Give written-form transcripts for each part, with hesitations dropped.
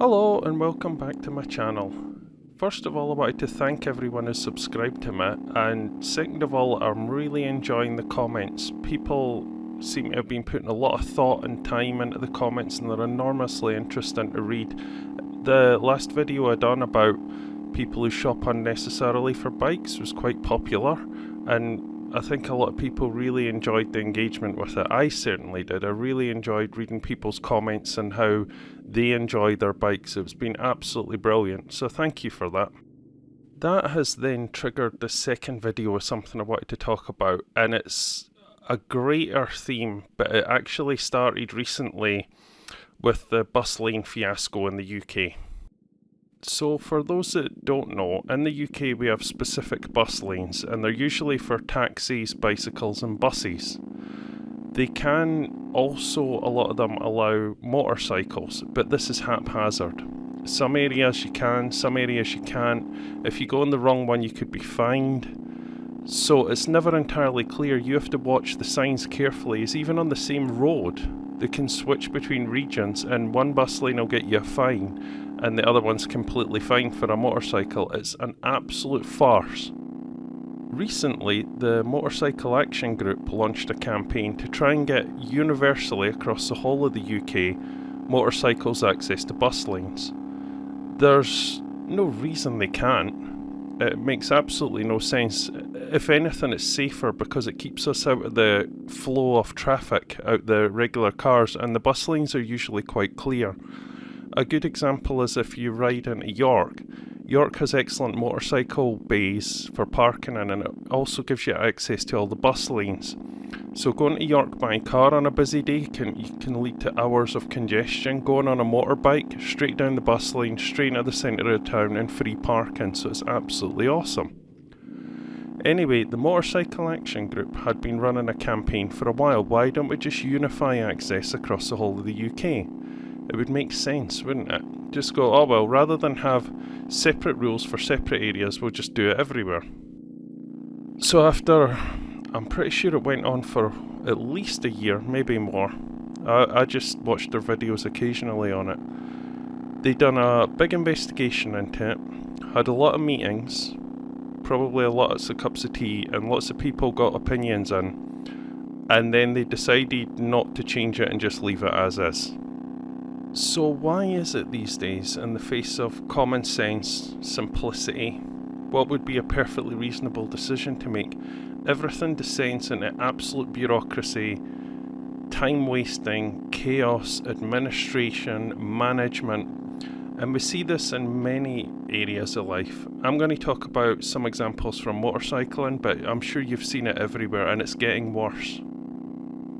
Hello and welcome back to my channel. First of all, I wanted to thank everyone who's subscribed to me, and second of all, I'm really enjoying the comments. People seem to have been putting a lot of thought and time into the comments, and they're enormously interesting to read. The last video I done about people who shop unnecessarily for bikes was quite popular, and I think a lot of people really enjoyed the engagement with it. I certainly did. I really enjoyed reading people's comments and how they enjoy their bikes. It's been absolutely brilliant, so thank you for that. That has then triggered the second video of something I wanted to talk about, and it's a greater theme, but it actually started recently with the bus lane fiasco in the UK. So for those that don't know, in the UK we have specific bus lanes, and they're usually for taxis, bicycles and buses. They can also, a lot of them, allow motorcycles, but this is haphazard. Some areas you can, some areas you can't. If you go on the wrong one you could be fined. So it's never entirely clear. You have to watch the signs carefully, as even on the same road they can switch between regions, and one bus lane will get you a fine and the other one's completely fine for a motorcycle. It's an absolute farce. Recently, the Motorcycle Action Group launched a campaign to try and get universally across the whole of the UK motorcycles access to bus lanes. There's no reason they can't. It makes absolutely no sense. If anything, it's safer because it keeps us out of the flow of traffic, out the regular cars, and the bus lanes are usually quite clear. A good example is if you ride into York. York has excellent motorcycle bays for parking in, and it also gives you access to all the bus lanes. So going to York by car on a busy day can lead to hours of congestion. Going on a motorbike, straight down the bus lane, straight into the centre of town, and free parking, so it's absolutely awesome. Anyway, the Motorcycle Action Group had been running a campaign for a while. Why don't we just unify access across the whole of the UK? It would make sense, wouldn't it? Just go, oh well, rather than have separate rules for separate areas, we'll just do it everywhere. So after, I'm pretty sure it went on for at least a year, maybe more. I just watched their videos occasionally on it. They'd done a big investigation into it, had a lot of meetings, probably a lot of cups of tea, and lots of people got opinions in, and then they decided not to change it and just leave it as is. So why is it these days, in the face of common sense, simplicity, what would be a perfectly reasonable decision to make, everything descends into absolute bureaucracy, time wasting, chaos, administration, management, and we see this in many areas of life. I'm going to talk about some examples from motorcycling, but I'm sure you've seen it everywhere, and it's getting worse.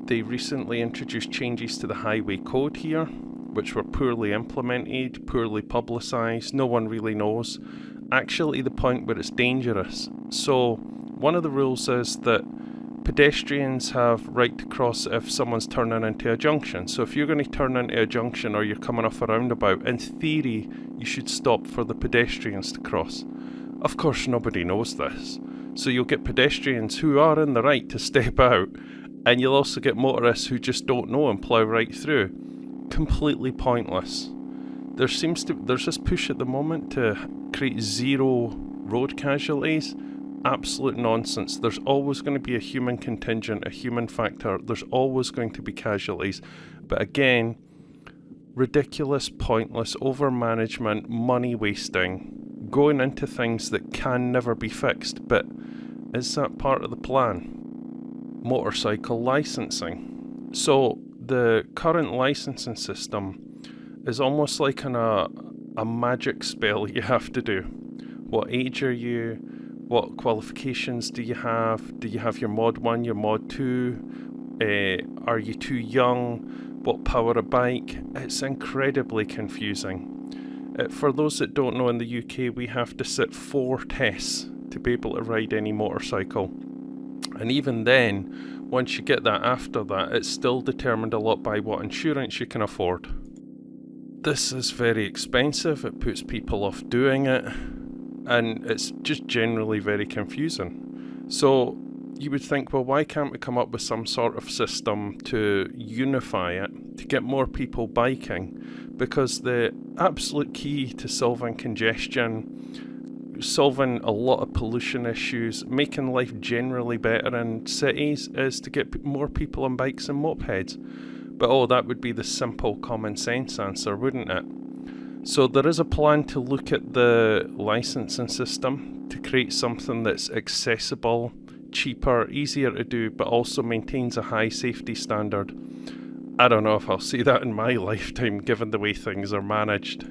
They recently introduced changes to the highway code here, which were poorly implemented, poorly publicised, no one really knows, actually the point where it's dangerous. So one of the rules is that pedestrians have right to cross if someone's turning into a junction. So if you're going to turn into a junction or you're coming off a roundabout, in theory you should stop for the pedestrians to cross. Of course nobody knows this, so you'll get pedestrians who are in the right to step out, and you'll also get motorists who just don't know and plough right through. Completely pointless. There's this push at the moment to create zero road casualties. Absolute nonsense. There's always going to be a human contingent, a human factor. There's always going to be casualties. But again, ridiculous, pointless, over-management, money wasting, going into things that can never be fixed. But is that part of the plan? Motorcycle licensing. So the current licensing system is almost like a magic spell you have to do. What age are you? What qualifications do you have? Do you have your mod 1, your mod 2? Are you too young? What power a bike? It's incredibly confusing. For those that don't know, in the UK we have to sit 4 tests to be able to ride any motorcycle. And even then, once you get that after that, it's still determined a lot by what insurance you can afford. This is very expensive, it puts people off doing it, and it's just generally very confusing. So you would think, well, why can't we come up with some sort of system to unify it to get more people biking, because the absolute key to solving congestion, solving a lot of pollution issues, making life generally better in cities is to get more people on bikes and mopeds. But that would be the simple common sense answer, wouldn't it? So there is a plan to look at the licensing system to create something that's accessible, cheaper, easier to do, but also maintains a high safety standard. I don't know if I'll see that in my lifetime, given the way things are managed.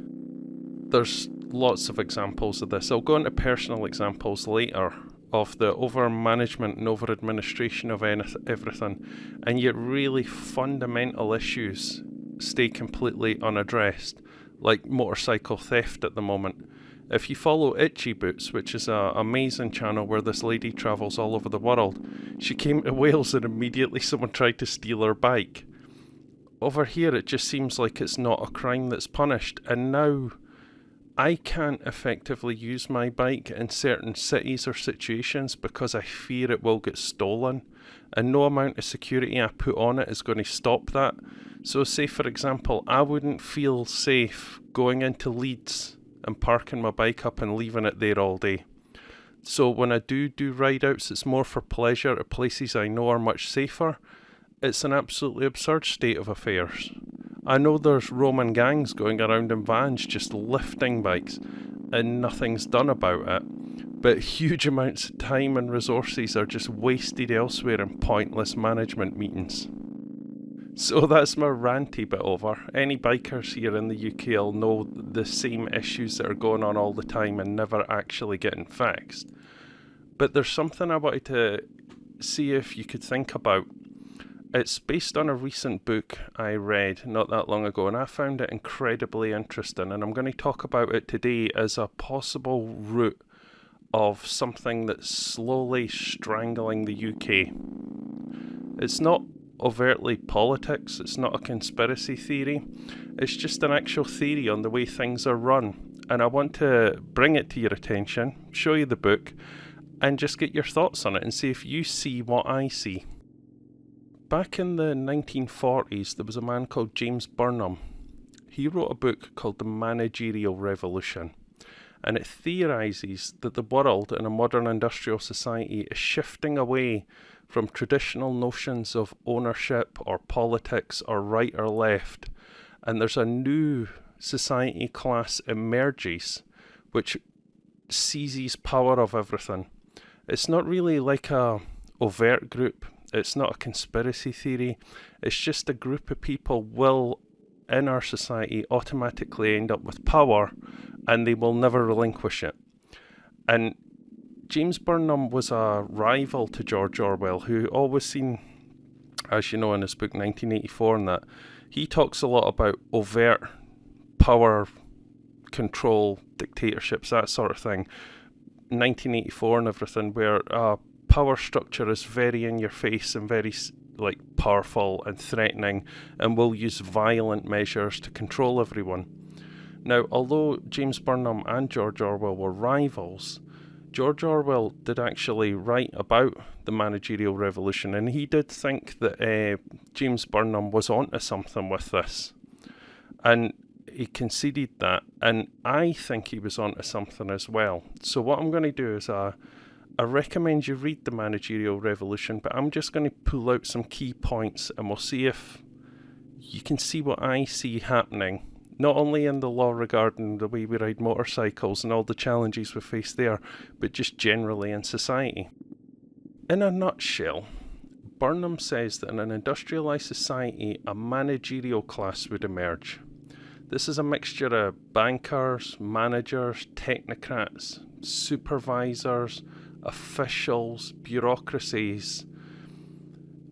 There's lots of examples of this. I'll go into personal examples later of the over-management and over-administration of everything, and yet really fundamental issues stay completely unaddressed, like motorcycle theft at the moment. If you follow Itchy Boots, which is an amazing channel where this lady travels all over the world, she came to Wales and immediately someone tried to steal her bike. Over here it just seems like it's not a crime that's punished, and now I can't effectively use my bike in certain cities or situations because I fear it will get stolen, and no amount of security I put on it is going to stop that. So say for example, I wouldn't feel safe going into Leeds and parking my bike up and leaving it there all day. So when I do ride outs, it's more for pleasure at places I know are much safer. It's an absolutely absurd state of affairs. I know there's Roman gangs going around in vans just lifting bikes and nothing's done about it, but huge amounts of time and resources are just wasted elsewhere in pointless management meetings. So that's my ranty bit over. Any bikers here in the UK will know the same issues that are going on all the time and never actually getting fixed. But there's something I wanted to see if you could think about. It's based on a recent book I read not that long ago, and I found it incredibly interesting, and I'm going to talk about it today as a possible route of something that's slowly strangling the UK. It's not overtly politics, it's not a conspiracy theory, it's just an actual theory on the way things are run, and I want to bring it to your attention, show you the book, and just get your thoughts on it and see if you see what I see. Back in the 1940s, there was a man called James Burnham. He wrote a book called The Managerial Revolution, and it theorises that the world in a modern industrial society is shifting away from traditional notions of ownership or politics or right or left, and there's a new society class emerges which seizes power of everything. It's not really like a overt group. It's not a conspiracy theory. It's just a group of people will, in our society, automatically end up with power, and they will never relinquish it. And James Burnham was a rival to George Orwell, who always seen, as you know in his book 1984 and that, he talks a lot about overt power, control, dictatorships, that sort of thing. 1984 and everything, where power structure is very in your face and very powerful and threatening, and will use violent measures to control everyone. Now, although James Burnham and George Orwell were rivals, George Orwell did actually write about the Managerial Revolution, and he did think that James Burnham was onto something with this, and he conceded that, and I think he was onto something as well. So what I'm going to do is I recommend you read The Managerial Revolution, but I'm just going to pull out some key points and we'll see if you can see what I see happening, not only in the law regarding the way we ride motorcycles and all the challenges we face there, but just generally in society. In a nutshell, Burnham says that in an industrialised society, a managerial class would emerge. This is a mixture of bankers, managers, technocrats, supervisors, officials, bureaucracies,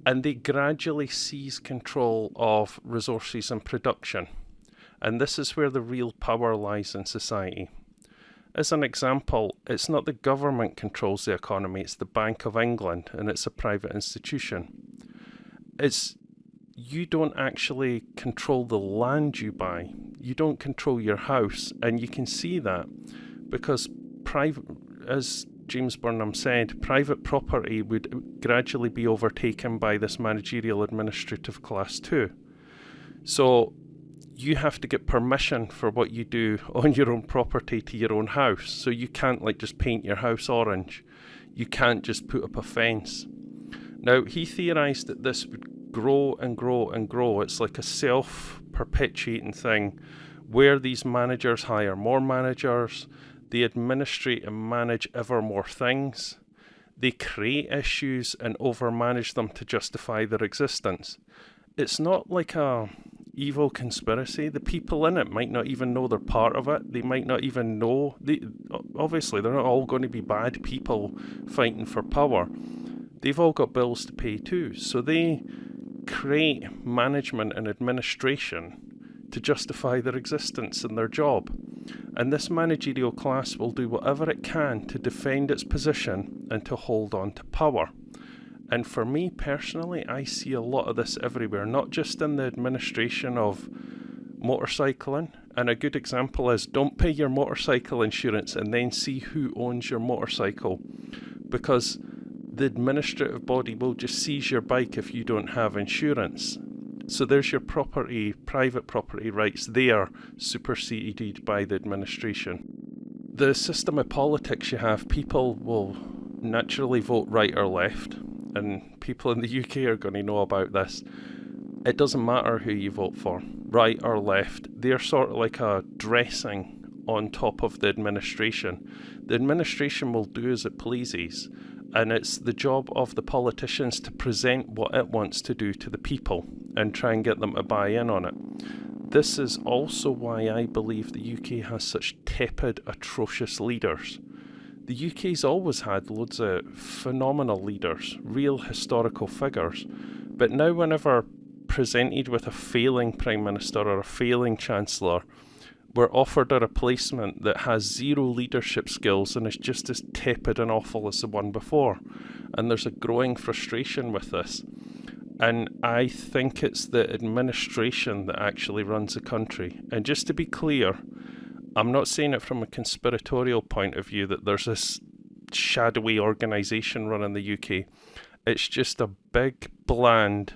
and they gradually seize control of resources and production. And this is where the real power lies in society. As an example, it's not the government controls the economy, it's the Bank of England, and it's a private institution. You don't actually control the land you buy. You don't control your house, and you can see that because as James Burnham said, private property would gradually be overtaken by this managerial administrative class too. So you have to get permission for what you do on your own property to your own house. So you can't just paint your house orange. You can't just put up a fence. Now, he theorised that this would grow and grow and grow. It's like a self-perpetuating thing where these managers hire more managers, they administrate and manage ever more things, they create issues and overmanage them to justify their existence. It's not like a evil conspiracy. The people in it might not even know they're part of it. They might not even know. Obviously, they're not all going to be bad people fighting for power. They've all got bills to pay too. So they create management and administration to justify their existence and their job. And this managerial class will do whatever it can to defend its position and to hold on to power. And for me personally, I see a lot of this everywhere, not just in the administration of motorcycling. And a good example is, don't pay your motorcycle insurance and then see who owns your motorcycle, because the administrative body will just seize your bike if you don't have insurance. So there's your property, private property rights there, superseded by the administration. The system of politics you have, people will naturally vote right or left, and people in the UK are going to know about this. It doesn't matter who you vote for, right or left. They're sort of like a dressing on top of the administration. The administration will do as it pleases, and it's the job of the politicians to present what it wants to do to the people and try and get them to buy in on it. This is also why I believe the UK has such tepid, atrocious leaders. The UK's always had loads of phenomenal leaders, real historical figures, but now whenever presented with a failing Prime Minister or a failing Chancellor, we're offered a replacement that has zero leadership skills and is just as tepid and awful as the one before. And there's a growing frustration with this. And I think it's the administration that actually runs the country. And just to be clear, I'm not saying it from a conspiratorial point of view that there's this shadowy organisation running the UK. It's just a big, bland,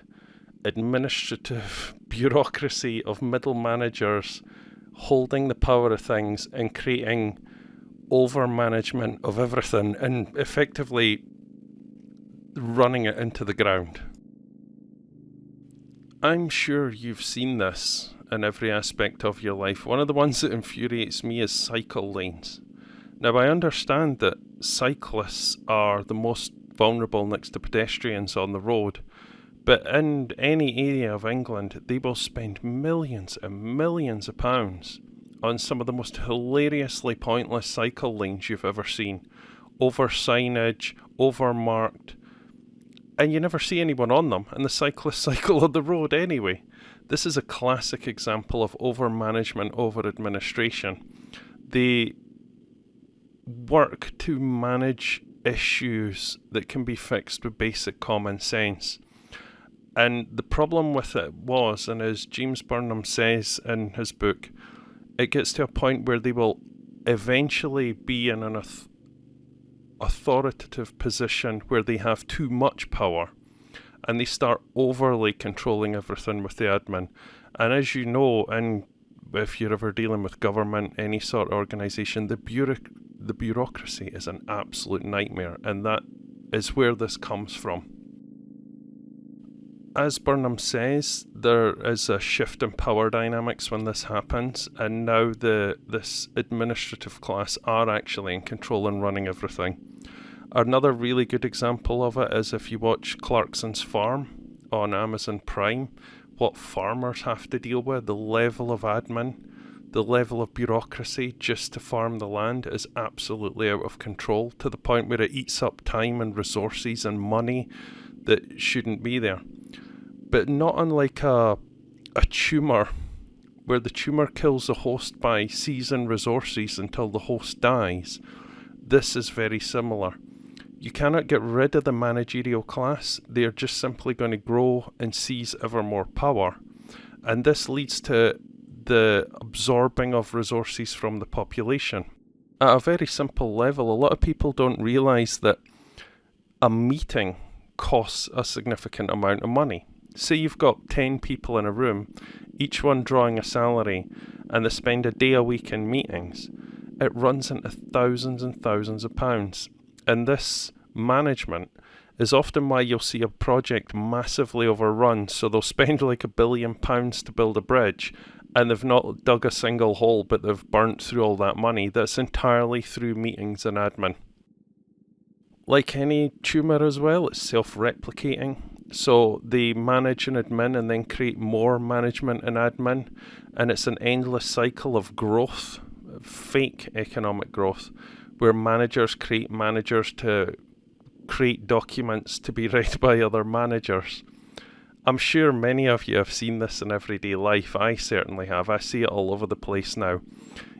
administrative bureaucracy of middle managers holding the power of things and creating over-management of everything and effectively running it into the ground. I'm sure you've seen this in every aspect of your life. One of the ones that infuriates me is cycle lanes. Now, I understand that cyclists are the most vulnerable next to pedestrians on the road, but in any area of England, they will spend millions and millions of pounds on some of the most hilariously pointless cycle lanes you've ever seen. Over signage, over marked, and you never see anyone on them, and the cyclists cycle on the road anyway. This is a classic example of over-management, over-administration. They work to manage issues that can be fixed with basic common sense. And the problem with it was, and as James Burnham says in his book, it gets to a point where they will eventually be in an authoritative position where they have too much power and they start overly controlling everything with the admin. And as you know, and if you're ever dealing with government, any sort of organisation, the bureaucracy is an absolute nightmare, and that is where this comes from. As Burnham says, there is a shift in power dynamics when this happens, and now this administrative class are actually in control and running everything. Another really good example of it is if you watch Clarkson's Farm on Amazon Prime, what farmers have to deal with, the level of admin, the level of bureaucracy just to farm the land is absolutely out of control, to the point where it eats up time and resources and money that shouldn't be there. But not unlike a tumour, where the tumour kills the host by seizing resources until the host dies, this is very similar. You cannot get rid of the managerial class. They are just simply going to grow and seize ever more power. And this leads to the absorbing of resources from the population. At a very simple level, a lot of people don't realise that a meeting costs a significant amount of money. Say you've got 10 people in a room, each one drawing a salary, and they spend a day a week in meetings. It runs into thousands and thousands of pounds. And this management is often why you'll see a project massively overrun. So they'll spend like £1 billion to build a bridge, and they've not dug a single hole, but they've burnt through all that money. That's entirely through meetings and admin. Like any tumour as well, it's self-replicating. So they manage and admin and then create more management and admin, and it's an endless cycle of growth, fake economic growth, where managers create managers to create documents to be read by other managers. I'm sure many of you have seen this in everyday life. I certainly have. I see it all over the place now.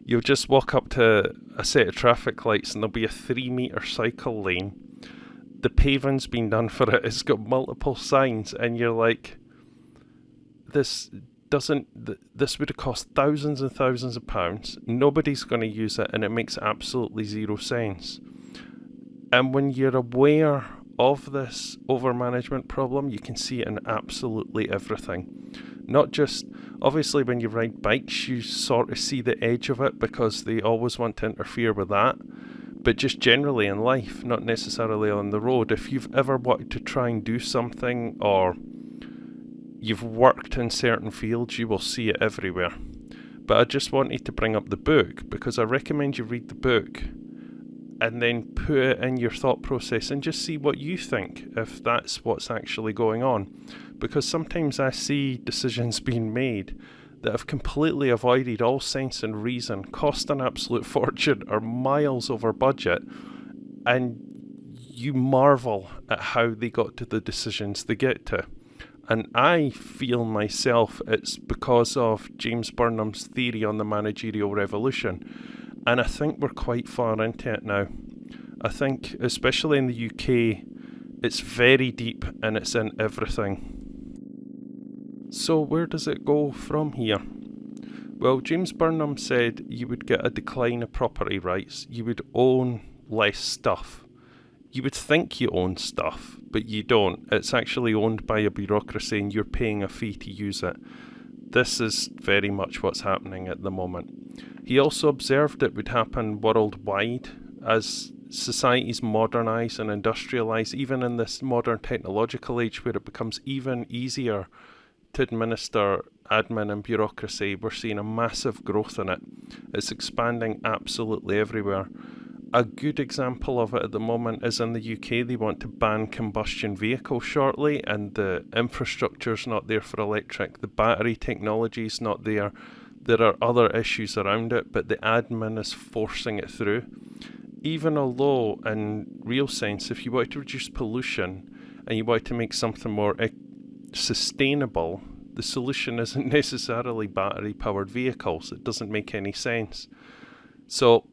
You'll just walk up to a set of traffic lights and there'll be a 3-metre cycle lane. The paving's been done for it. It's got multiple signs, and you're like, this would have cost thousands and thousands of pounds. Nobody's going to use it, and it makes absolutely zero sense. And when you're aware of this overmanagement problem, you can see it in absolutely everything. Not just, obviously when you ride bikes, you sort of see the edge of it because they always want to interfere with that. But just generally in life, not necessarily on the road. If you've ever wanted to try and do something, or you've worked in certain fields, you will see it everywhere. But I just wanted to bring up the book because I recommend you read the book and then put it in your thought process and just see what you think, if that's what's actually going on. Because sometimes I see decisions being made that have completely avoided all sense and reason, cost an absolute fortune, or miles over budget, and you marvel at how they got to the decisions they get to. And I feel myself it's because of James Burnham's theory on the Managerial Revolution. And I think we're quite far into it now. I think, especially in the UK, it's very deep and it's in everything. So where does it go from here? Well, James Burnham said you would get a decline of property rights. You would own less stuff. You would think you own stuff, but you don't. It's actually owned by a bureaucracy and you're paying a fee to use it. This is very much what's happening at the moment. He also observed it would happen worldwide as societies modernise and industrialise, even in this modern technological age where it becomes even easier to administer admin and bureaucracy. We're seeing a massive growth in it. It's expanding absolutely everywhere. A good example of it at the moment is in the UK. They want to ban combustion vehicles shortly, and the infrastructure's not there for electric. The battery technology's not there. There are other issues around it, but the admin is forcing it through. Even although, in real sense, if you want to reduce pollution and you want to make something more sustainable, the solution isn't necessarily battery-powered vehicles. It doesn't make any sense. So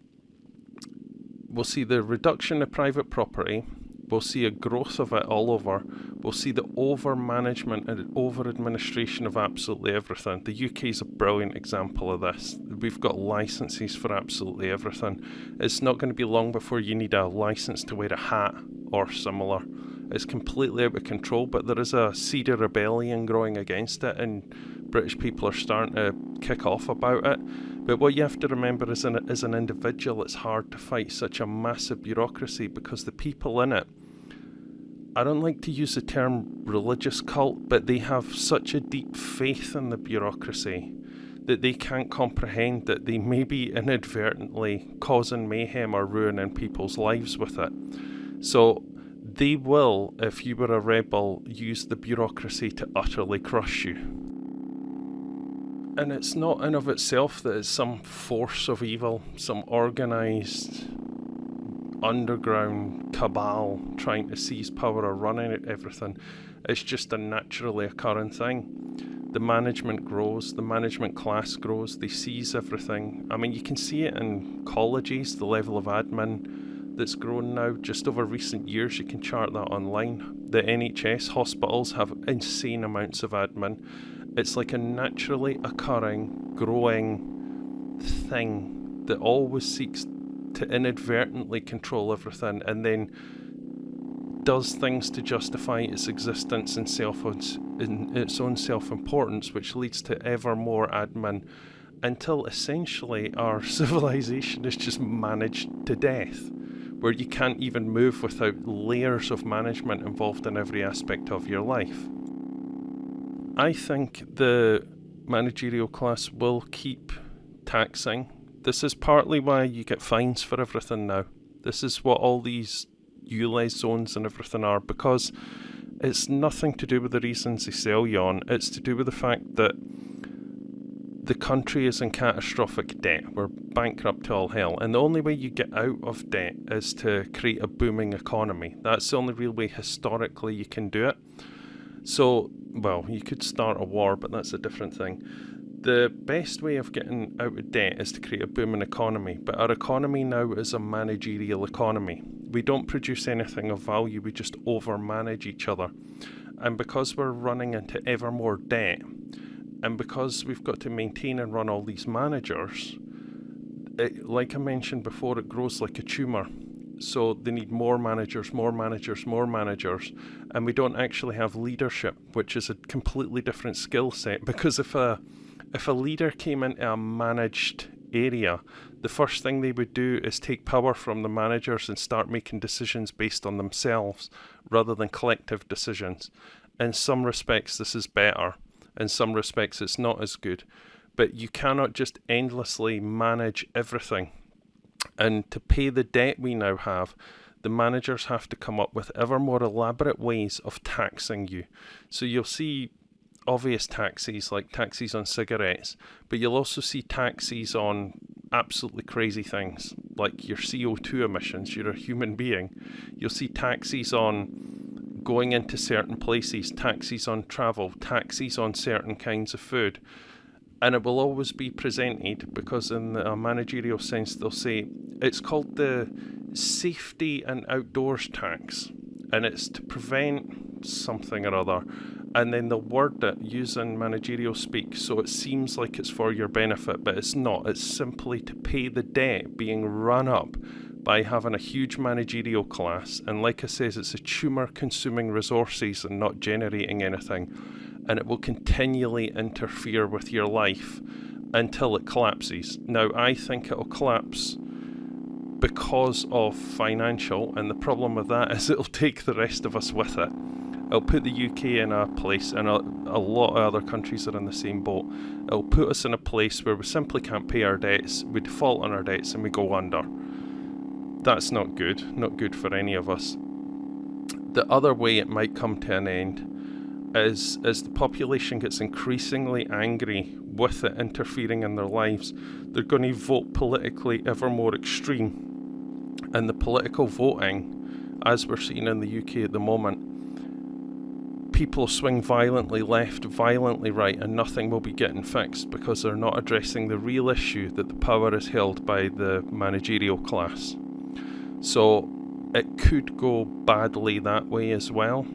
we'll see the reduction of private property. We'll see a growth of it all over. We'll see the over-management and over-administration of absolutely everything. The UK is a brilliant example of this. We've got licenses for absolutely everything. It's not going to be long before you need a license to wear a hat or similar. It's completely out of control, but there is a seed of rebellion growing against it, and British people are starting to kick off about it. But what you have to remember is, as an individual, it's hard to fight such a massive bureaucracy because the people in it, I don't like to use the term religious cult, but they have such a deep faith in the bureaucracy that they can't comprehend that they may be inadvertently causing mayhem or ruining people's lives with it. So they will, if you were a rebel, use the bureaucracy to utterly crush you. And it's not in of itself that it's some force of evil, some organised underground cabal trying to seize power or running at everything. It's just a naturally occurring thing. The management grows, the management class grows, they seize everything. I mean, you can see it in colleges, the level of admin that's grown now. Just over recent years, you can chart that online. The NHS hospitals have insane amounts of admin. It's like a naturally occurring, growing thing that always seeks to inadvertently control everything and then does things to justify its existence and in its own self-importance, which leads to ever more admin, until essentially our civilization is just managed to death, where you can't even move without layers of management involved in every aspect of your life. I think the managerial class will keep taxing. This is partly why you get fines for everything now. This is what all these ULEZ zones and everything are, because it's nothing to do with the reasons they sell you on. It's to do with the fact that the country is in catastrophic debt. We're bankrupt to all hell, and the only way you get out of debt is to create a booming economy. That's the only real way historically you can do it. So, well, you could start a war, but that's a different thing. The best way of getting out of debt is to create a booming economy, but our economy now is a managerial economy. We don't produce anything of value, we just over-manage each other. And because we're running into ever more debt, and because we've got to maintain and run all these managers, like I mentioned before, it grows like a tumour. So they need more managers, and we don't actually have leadership, which is a completely different skill set. Because if a leader came into a managed area, the first thing they would do is take power from the managers and start making decisions based on themselves rather than collective decisions. In some respects, this is better. In some respects, it's not as good. But you cannot just endlessly manage everything. And to pay the debt we now have, the managers have to come up with ever more elaborate ways of taxing you. So you'll see obvious taxes, like taxes on cigarettes, but you'll also see taxes on absolutely crazy things, like your CO2 emissions. You're a human being. You'll see taxes on going into certain places, taxes on travel, taxes on certain kinds of food. And it will always be presented, because in a managerial sense, they'll say it's called the safety and outdoors tax, and it's to prevent something or other. And then they'll word it using managerial speak, so it seems like it's for your benefit, but it's not. It's simply to pay the debt being run up by having a huge managerial class. And like I says, it's a tumour consuming resources and not generating anything. And it will continually interfere with your life until it collapses. Now, I think it'll collapse because of financial, and the problem with that is it'll take the rest of us with it. It'll put the UK in a place, and a lot of other countries are in the same boat. It'll put us in a place where we simply can't pay our debts, we default on our debts, and we go under. That's not good for any of us. The other way it might come to an end is as the population gets increasingly angry with it interfering in their lives, they're going to vote politically ever more extreme. And the political voting, as we're seeing in the UK at the moment, people swing violently left, violently right, and nothing will be getting fixed because they're not addressing the real issue that the power is held by the managerial class. So it could go badly that way as well.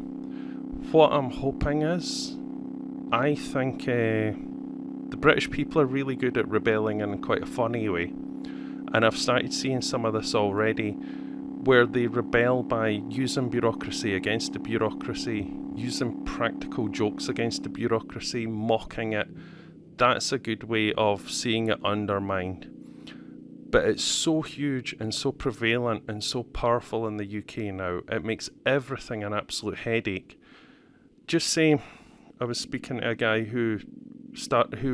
What I'm hoping is, I think the British people are really good at rebelling in quite a funny way. And I've started seeing some of this already, where they rebel by using bureaucracy against the bureaucracy, using practical jokes against the bureaucracy, mocking it. That's a good way of seeing it undermined. But it's so huge and so prevalent and so powerful in the UK now, it makes everything an absolute headache. Just say, I was speaking to a guy who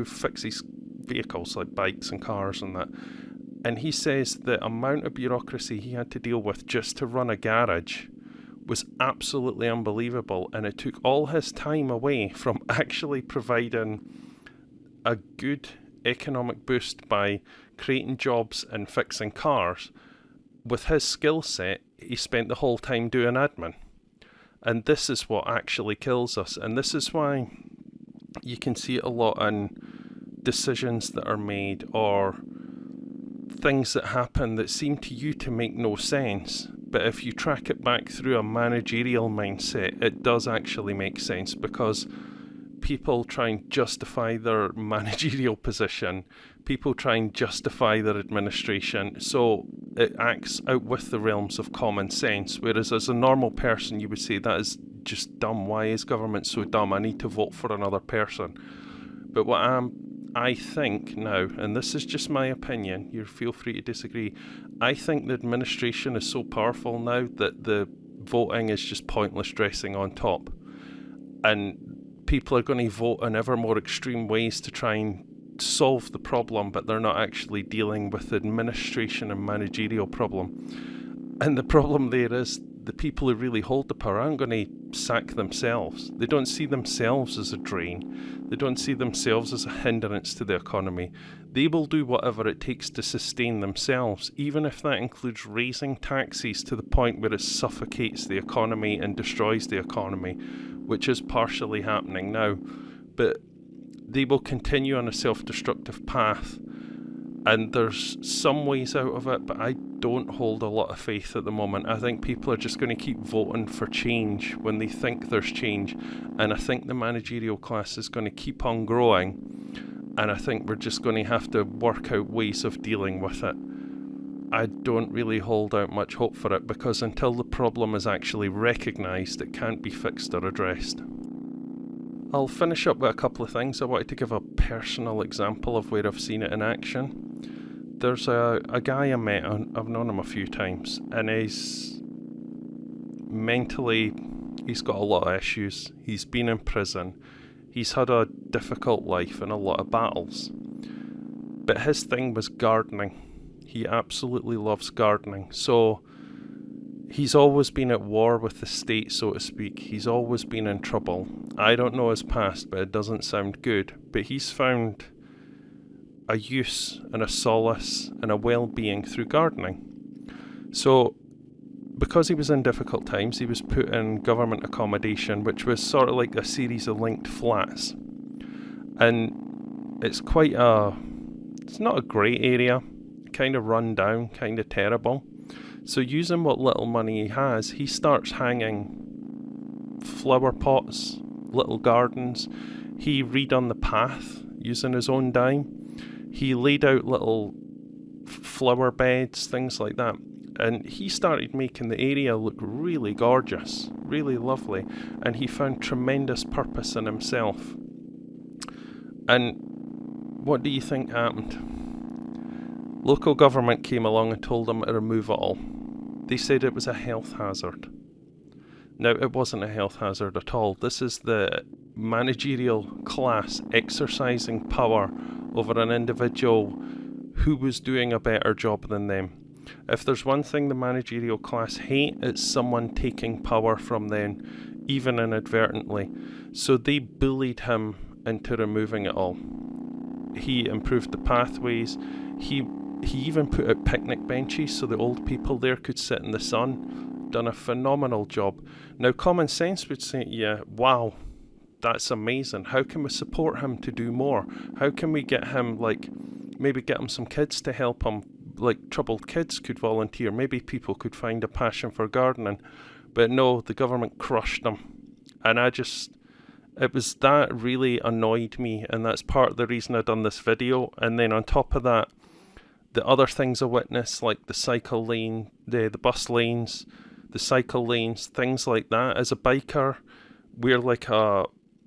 fixes vehicles like bikes and cars and that, and he says the amount of bureaucracy he had to deal with just to run a garage was absolutely unbelievable, and it took all his time away from actually providing a good economic boost by creating jobs and fixing cars. With his skill set, he spent the whole time doing admin. And this is what actually kills us. And this is why you can see it a lot in decisions that are made or things that happen that seem to you to make no sense. But if you track it back through a managerial mindset, it does actually make sense, because people try and justify their managerial position, people try and justify their administration, so it acts out with the realms of common sense, whereas as a normal person you would say that is just dumb. Why is government so dumb? I need to vote for another person. But what I think now, and this is just my opinion, you feel free to disagree, I think the administration is so powerful now that the voting is just pointless dressing on top. And people are going to vote in ever more extreme ways to try and solve the problem, but they're not actually dealing with the administration and managerial problem. And the problem there is the people who really hold the power aren't going to sack themselves. They don't see themselves as a drain. They don't see themselves as a hindrance to the economy. They will do whatever it takes to sustain themselves, even if that includes raising taxes to the point where it suffocates the economy and destroys the economy, which is partially happening now. But they will continue on a self-destructive path, and there's some ways out of it, but I don't hold a lot of faith at the moment. I think people are just going to keep voting for change when they think there's change, and I think the managerial class is going to keep on growing, and I think we're just going to have to work out ways of dealing with it. I don't really hold out much hope for it, because until the problem is actually recognised, it can't be fixed or addressed. I'll finish up with a couple of things. I wanted to give a personal example of where I've seen it in action. There's a guy I met, I've known him a few times, and he's got a lot of issues. He's been in prison. He's had a difficult life and a lot of battles. But his thing was gardening. He absolutely loves gardening. So he's always been at war with the state, so to speak. He's always been in trouble. I don't know his past, but it doesn't sound good. But he's found a use and a solace and a well-being through gardening. So because he was in difficult times, he was put in government accommodation, which was sort of like a series of linked flats. And it's not a great area, kind of run down, kind of terrible. So using what little money he has, he starts hanging flower pots, little gardens. He redone the path using his own dime. He laid out little flower beds, things like that. And he started making the area look really gorgeous, really lovely. And he found tremendous purpose in himself. And what do you think happened? Local government came along and told him to remove it all. They said it was a health hazard. Now, it wasn't a health hazard at all. This is the managerial class exercising power over an individual who was doing a better job than them. If there's one thing the managerial class hate, it's someone taking power from them, even inadvertently. So they bullied him into removing it all. He improved the pathways. He even put out picnic benches so the old people there could sit in the sun. Done a phenomenal job. Now, common sense would say, yeah, wow, that's amazing. How can we support him to do more? How can we get him, maybe get him some kids to help him? Like troubled kids could volunteer. Maybe people could find a passion for gardening. But no, the government crushed him. And that really annoyed me. And that's part of the reason I've done this video. And then on top of that, the other things I witnessed, like the cycle lane, the bus lanes, the cycle lanes, things like that. As a biker, we're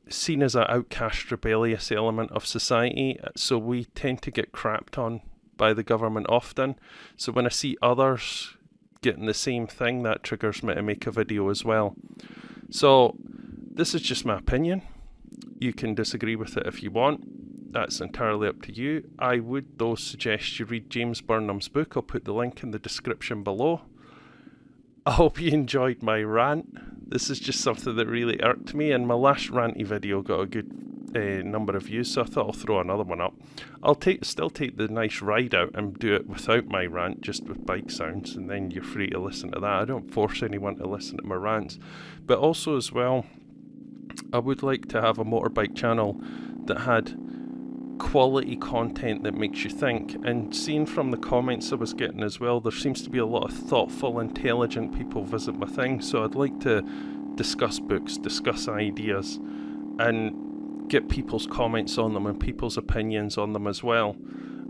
seen as an outcast, rebellious element of society. So we tend to get crapped on by the government often. So when I see others getting the same thing, that triggers me to make a video as well. So this is just my opinion. You can disagree with it if you want. That's entirely up to you. I would though suggest you read James Burnham's book. I'll put the link in the description below. I hope you enjoyed my rant. This is just something that really irked me, and my last ranty video got a good number of views, so I thought I'll throw another one up. I'll still take the nice ride out and do it without my rant, just with bike sounds, and then you're free to listen to that. I don't force anyone to listen to my rants. But also as well, I would like to have a motorbike channel that had quality content that makes you think. And seeing from the comments I was getting as well, there seems to be a lot of thoughtful, intelligent people visit my thing, so I'd like to discuss books, discuss ideas, and get people's comments on them and people's opinions on them as well.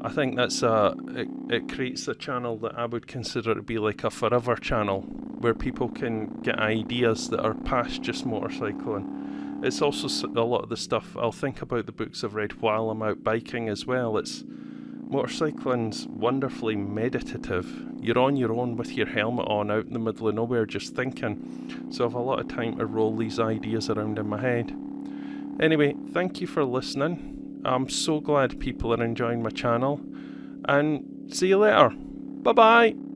I think that's it creates a channel that I would consider to be like a forever channel, where people can get ideas that are past just motorcycling. It's also a lot of the stuff I'll think about the books I've read while I'm out biking as well. Motorcycling's wonderfully meditative. You're on your own with your helmet on out in the middle of nowhere just thinking. So I have a lot of time to roll these ideas around in my head. Anyway, thank you for listening. I'm so glad people are enjoying my channel. And see you later. Bye bye.